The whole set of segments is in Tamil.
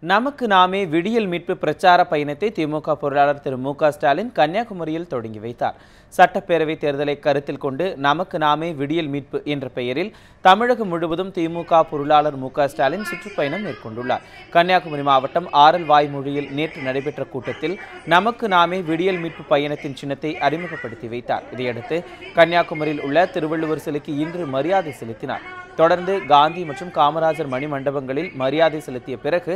நமக்கு நாமே விடியல் மீட்பு பிரச்சார பயணத்தை திமுக பொருளாளர் திரு மு க ஸ்டாலின் கன்னியாகுமரியில் தொடங்கி வைத்தார். சட்டப்பேரவை தேர்தலை கருத்தில் கொண்டு நமக்கு நாமே விடியல் மீட்பு என்ற பெயரில் தமிழகம் முழுவதும் திமுக பொருளாளர் மு க ஸ்டாலின் சுற்றுப்பயணம் மேற்கொண்டுள்ளார். கன்னியாகுமரி மாவட்டம் ஆரல் வாய்மொழியில் நேற்று நடைபெற்ற கூட்டத்தில் நமக்கு நாமே விடியல் மீட்பு பயணத்தின் சின்னத்தை அறிமுகப்படுத்தி வைத்தார். இதையடுத்து கன்னியாகுமரியில் உள்ள திருவள்ளுவர் சிலைக்கு இன்று மரியாதை செலுத்தினார். தொடர்ந்து காந்தி மற்றும் காமராஜர் மணிமண்டபங்களில் மரியாதை செலுத்திய பிறகு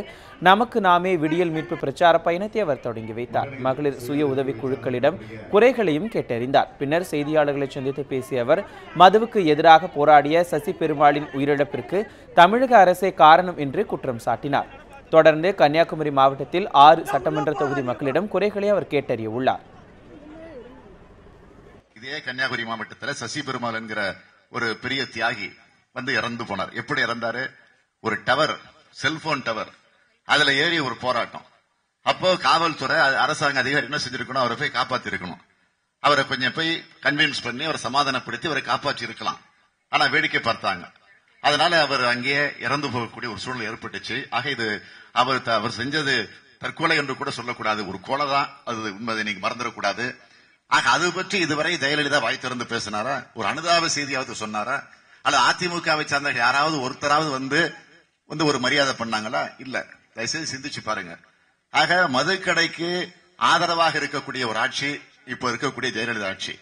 நமக்கு நாமே விடியல் மீட்பு பிரச்சார பயணத்தை அவர் தொடங்கி வைத்தார். மகளிர் சுய உதவி குழுக்களிடம் குறைகளையும் கேட்டறிந்தார். பின்னர் செய்தியாளர்களை சந்தித்து பேசிய அவர் மதுவுக்கு எதிராக போராடிய சசி பெருமாளின் உயிரிழப்பிற்கு தமிழக அரசே காரணம் என்று குற்றம் சாட்டினார். தொடர்ந்து கன்னியாகுமரி மாவட்டத்தில் 6 சட்டமன்ற தொகுதி மக்களிடம் குறைகளை அவர் கேட்டறிய உள்ளார். இதே கன்னியாகுமரி மாவட்டத்தில் சசி பெருமாள் என்கிற ஒரு பெரிய தியாகி வந்து இறந்து போனார். எப்படி இறந்தாரு? ஒரு டவர், செல்போன் டவர், அதுல ஏறி ஒரு போராட்டம். அப்போ காவல்துறை அரசாங்க அதிகாரி என்ன செஞ்சிருக்கணும்? அவரை போய் காப்பாத்தி இருக்கணும். அவரை கொஞ்சம் போய் கன்வின்ஸ் பண்ணி அவரை சமாதானப்படுத்தி அவரை காப்பாற்றி இருக்கலாம். ஆனா வேடிக்கை பார்த்தாங்க. அதனால அவர் அங்கேயே இறந்து போகக்கூடிய ஒரு சூழ்நிலை ஏற்பட்டுச்சு. ஆக இது அவர் செஞ்சது தற்கொலை என்று கூட சொல்லக்கூடாது, ஒரு கொலை தான் அது உண்மை, நீங்க மறந்துடக்கூடாது. ஆக அது பற்றி இதுவரை ஜெயலலிதா வாய் திறந்து பேசினாரா? ஒரு அனுதாப செய்தியாவது சொன்னாரா? அல்ல அதிமுகவை சார்ந்த யாராவது ஒருத்தராவது வந்து ஒரு மரியாதை பண்ணாங்களா? இல்ல. தயவுசெய்து சிந்திச்சு பாருங்க. ஆக மதுக்கடைக்கு ஆதரவாக இருக்கக்கூடிய ஒரு ஆட்சி இப்ப இருக்கக்கூடிய ஜெயலலிதா ஆட்சி.